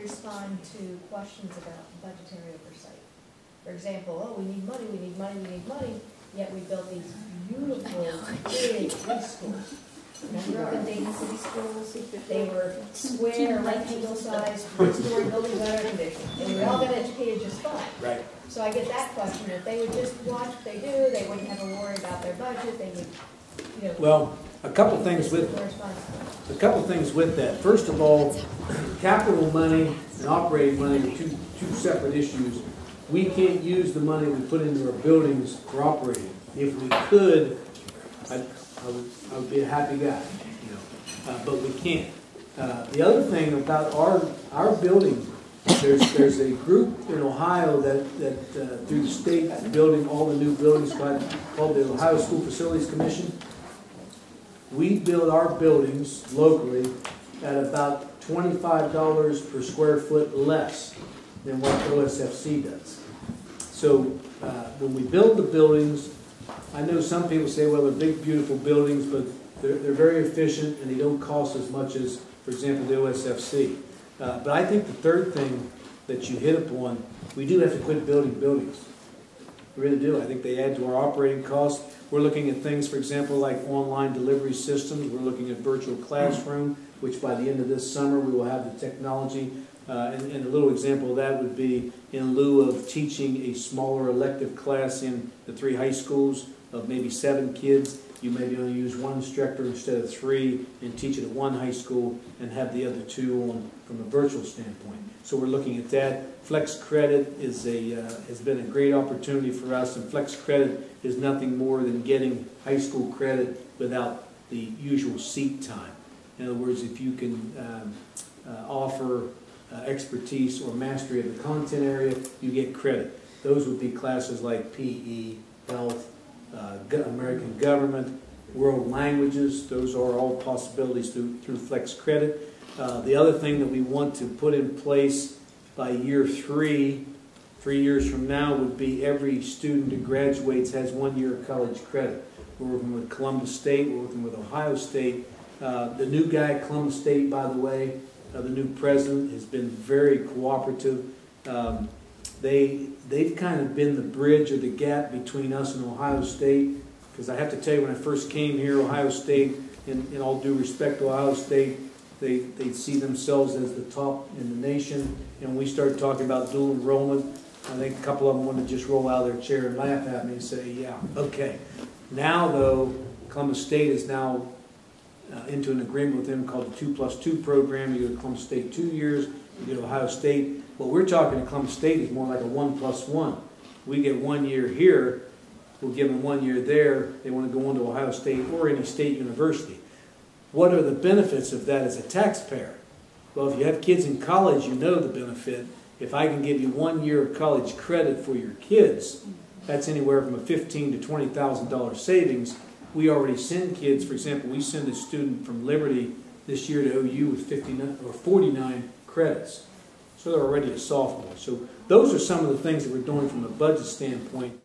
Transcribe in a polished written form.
respond to questions about budgetary oversight? For example, oh, we need money, we need money, we need money, yet we built these beautiful, big schools. And I grew up in Dayton City schools. They were square, rectangle sized, three-story buildings with air conditioning. And we all got educated just fine. Right. So I get that question. If they would just watch what they do, they wouldn't have to worry about their budget. They would, you know. Well, a couple things with that. First of all, capital money and operating money are two separate issues. We can't use the money we put into our buildings for operating. If we could, I would be a happy guy, you know, but we can't. The other thing about our building, there's a group in Ohio that through the state building all the new buildings called the Ohio School Facilities Commission. We build our buildings locally at about $25 per square foot less than what OSFC does. So when we build the buildings, I know some people say, well, they're big, beautiful buildings, but they're very efficient and they don't cost as much as, for example, the OSFC. But I think the third thing that you hit upon, we do have to quit building buildings. We really do. I think they add to our operating costs. We're looking at things, for example, like online delivery systems. We're looking at virtual classroom, which by the end of this summer we will have the technology. And a little example of that would be in lieu of teaching a smaller elective class in the 3 high schools of maybe 7 kids, you maybe only use 1 instructor instead of 3 and teach it at 1 high school and have the other 2 on from a virtual standpoint. So we're looking at that. Flex Credit is has been a great opportunity for us, and Flex Credit is nothing more than getting high school credit without the usual seat time. In other words, if you can offer expertise or mastery of the content area, you get credit. Those would be classes like PE, health, American government, world languages. Those are all possibilities through Flex Credit. The other thing that we want to put in place by year 3 years from now, would be every student that graduates has 1 year of college credit. We're working with Columbus State, we're working with Ohio State. The new guy at Columbus State, by the way, the new president, has been very cooperative. They've kind of been the bridge or the gap between us and Ohio State, because I have to tell you, when I first came here, Ohio State, in all due respect to Ohio State, they see themselves as the top in the nation, and when we started talking about dual enrollment, I think a couple of them wanted to just roll out of their chair and laugh at me and say, yeah, okay. Now, though, Columbus State is now into an agreement with them called the 2+2 program. You go to Columbus State 2 years, you go to Ohio State. What we're talking to Columbus State is more like a 1+1. We get 1 year here, we'll give them 1 year there. They want to go on to Ohio State or any state university. What are the benefits of that as a taxpayer? Well, if you have kids in college, you know the benefit. If I can give you 1 year of college credit for your kids, that's anywhere from a $15,000 to $20,000 savings. We already send kids, for example, we send a student from Liberty this year to OU with 59 or 49 credits. So they're already a sophomore. So those are some of the things that we're doing from a budget standpoint